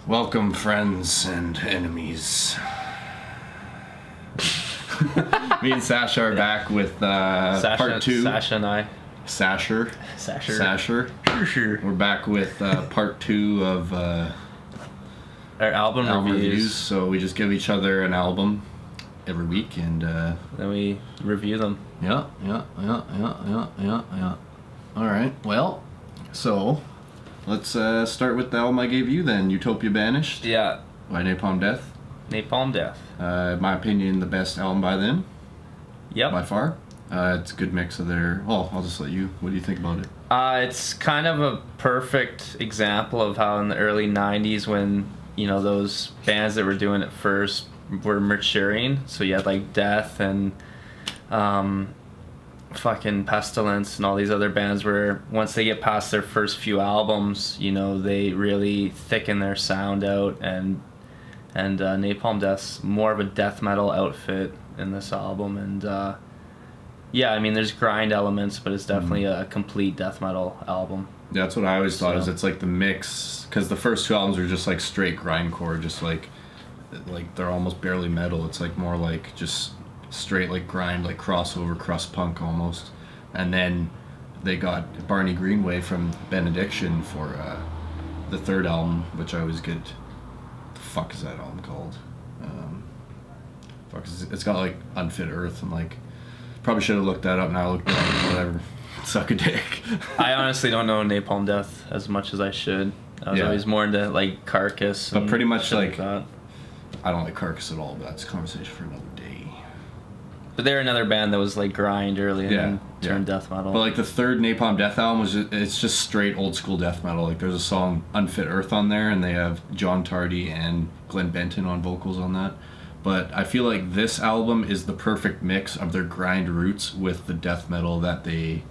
Welcome, friends and enemies. Me and Sasha are back with part 2. Sasha and I. Sasher. We're back with part 2 of our album reviews. So we just give each other an album every week and then we review them. Yeah. All right. Well, so let's start with the album I gave you then, Utopia Banished. Yeah. By Napalm Death. Napalm Death. In my opinion, the best album by them. Yep. By far. It's a good mix of their... Well, I'll just let you... What do you think about it? It's kind of a perfect example of how in the early 90s when, you know, those bands that were doing it first were maturing. So you had like Death and fucking Pestilence and all these other bands where once they get past their first few albums, you know, they really thicken their sound out, and Napalm Death's more of a death metal outfit in this album, and yeah, I mean there's grind elements, but it's definitely a complete death metal album. Yeah, that's what I always thought, is it's like the mix, because the first 2 albums are just like straight grindcore, just like they're almost barely metal. It's like more like just straight like grind, like crossover crust punk almost. And then they got Barney Greenway from Benediction for the 3rd album, which I always get. The fuck is that album called? It's got like Unfit Earth and like, probably should have looked that up. Now I looked at it, whatever. Suck a dick. I honestly don't know Napalm Death as much as I should. I was always more into like Carcass. But pretty much like that. I don't like Carcass at all, but that's a conversation for another day. But they're another band that was like grind early and then turned death metal. But like the 3rd Napalm Death album it's just straight old school death metal. Like there's a song Unfit Earth on there, and they have John Tardy and Glenn Benton on vocals on that. But I feel like this album is the perfect mix of their grind roots with the death metal that they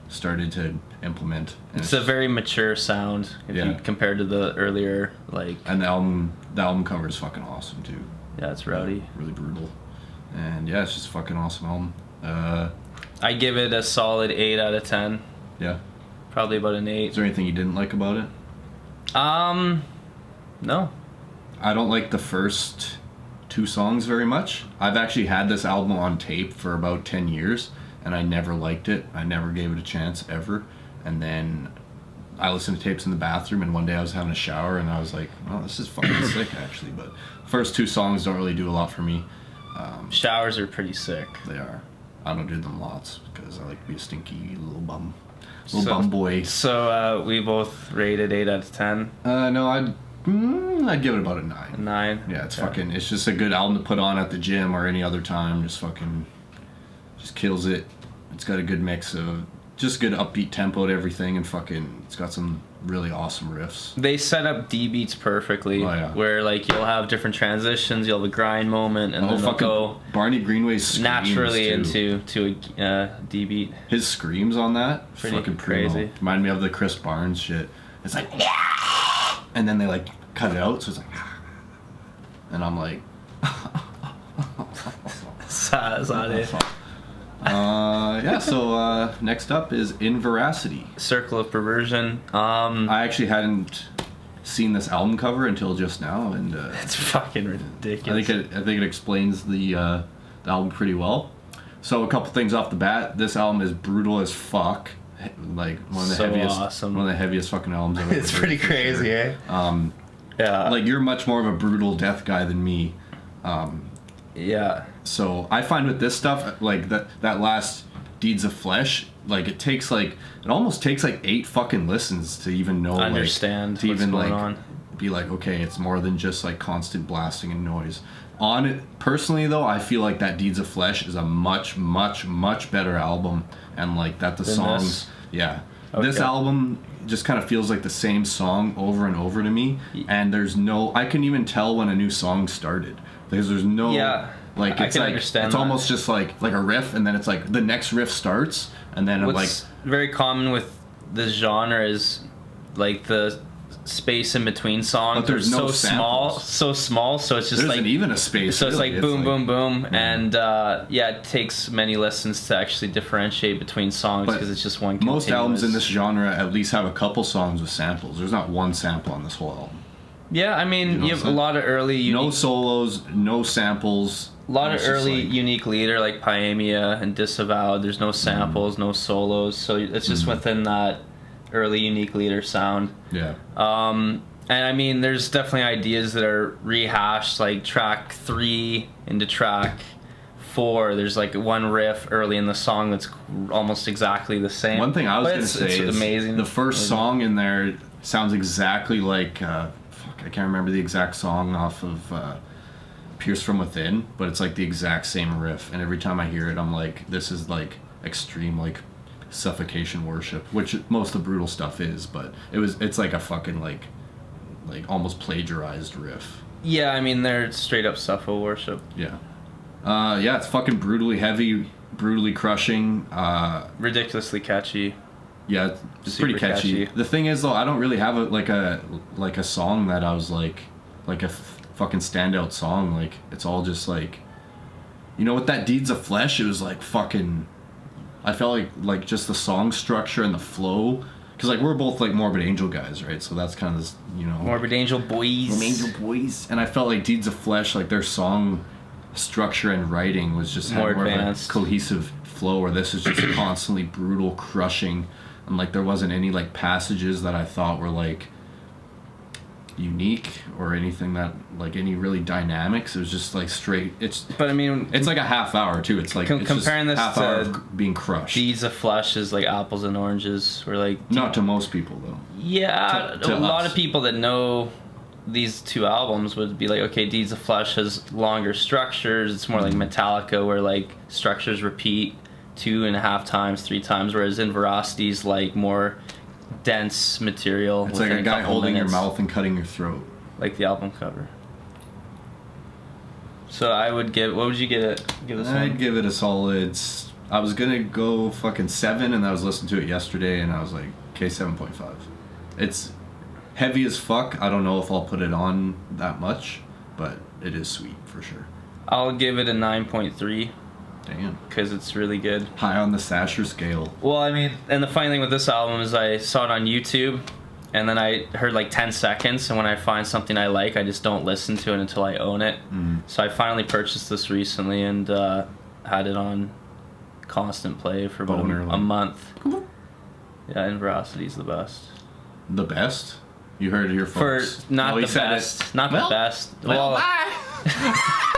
started to implement. And it's a very mature sound if you compare to the earlier like. And the album cover is fucking awesome too. Yeah, it's rowdy. Yeah, really brutal. And yeah, it's just a fucking awesome album. I give it a solid 8 out of 10. Yeah. Probably about an 8. Is there anything you didn't like about it? No. I don't like the first 2 songs very much. I've actually had this album on tape for about 10 years, and I never liked it. I never gave it a chance, ever. And then I listened to tapes in the bathroom, and one day I was having a shower, and I was like, oh, this is fucking sick, actually. But first 2 songs don't really do a lot for me. Showers are pretty sick. They are. I don't do them lots, because I like to be a stinky little bum. Bum boy. So we both rated 8 out of 10? No, I'd give it about a 9. 9? Yeah, it's just a good album to put on at the gym or any other time. Just kills it. It's got a good mix of just good upbeat tempo to everything, and it's got some really awesome riffs. They set up D beats perfectly. Oh, yeah. Where like you'll have different transitions, you'll have a grind moment, and then they'll go Barney Greenway's naturally into a D beat. His screams on that, pretty fucking crazy. Primo. Remind me of the Chris Barnes shit. It's like, and then they like cut it out, so it's like, and I'm like, so next up is Inveracity. Circle of Perversion. I actually hadn't seen this album cover until just now, and it's fucking ridiculous. I think it explains the album pretty well. So a couple things off the bat. This album is brutal as fuck. Like one of the heaviest fucking albums I've ever heard. It's pretty crazy, eh? Yeah. Like you're much more of a brutal death guy than me. Yeah. So I find with this stuff, like that last Deeds of Flesh, like it almost takes like 8 fucking listens to even know, understand like, to what's even going like on. Be like, okay, it's more than just like constant blasting and noise. On it personally though, I feel like that Deeds of Flesh is a much better album, and like that the songs this album just kind of feels like the same song over and over to me, and I can even tell when a new song started, because there's no like it's like it's almost just like a riff, and then it's like the next riff starts, and then what's very common with this genre is like the space in between songs are so small, so it's just there isn't even a space. So it's really. Like boom, boom, boom, and it takes many listens to actually differentiate between songs, because it's just one continuous. Most albums in this genre at least have a couple songs with samples. There's not one sample on this whole album. Yeah, I mean, You know you have a lot of early no solos, no samples. a lot of It's just early like- unique leader like Paemia and Disavowed. There's no samples, no solos, so it's just within that early unique leader sound. Yeah. And I mean, there's definitely ideas that are rehashed, like track 3 into track 4. There's like one riff early in the song that's almost exactly the same. One thing I was But going to say it's is amazing. the first song in there sounds exactly like I can't remember the exact song off of Pierce from Within, but it's like the exact same riff, and every time I hear it I'm like, this is like extreme like suffocation worship, which most of the brutal stuff is, but it's like a fucking like almost plagiarized riff. Yeah, I mean, they're straight up Suffo worship. Yeah. Yeah, it's fucking brutally heavy, brutally crushing. Ridiculously catchy. Yeah, it's Super pretty catchy. catchy. The thing is, though, I don't really have a song that I was like a fucking standout song. Like, it's all just like, you know, with that Deeds of Flesh, it was like fucking. I felt like just the song structure and the flow, because like we're both like Morbid Angel guys, right? So that's kind of this, you know. Morbid Angel boys. Morbid Angel boys, and I felt like Deeds of Flesh, like their song structure and writing was just More had more advanced. of a cohesive flow, where this is just constantly brutal, crushing, and like there wasn't any like passages that I thought were like unique or anything that like any really dynamics. It was just like straight. But I mean, It's like a half hour too. It's like it's comparing just this half to hour of being crushed. Deeds of Flesh is like apples and oranges. Or like Not to most people though. yeah, to a lot us. of people that know these two albums would be like, okay, Deeds of Flesh has longer structures. It's more like Metallica, where like structures repeat 2.5 times, 3 times, whereas Inveracity's like more dense material. It's like within a guy couple holding minutes, your mouth and cutting your throat. like the album cover. So I would give. What would you give it? Give this I'd one? give it a solid. I was gonna go fucking 7, and I was listening to it yesterday, and I was like, okay, 7.5. It's heavy as fuck. I don't know if I'll put it on that much, but it is sweet for sure. I'll give it a 9.3 Damn. because it's really good. High on the Sasher scale. Well, I mean, and the funny thing with this album is I saw it on YouTube, and then I heard like 10 seconds, and when I find something I like, I just don't listen to it until I own it. So I finally purchased this recently and had it on constant play for about a month. Yeah, Inveracity's the best. The best? You heard it here, For folks. not Oh, he the said it. best. Not Well, the best. Well, bye.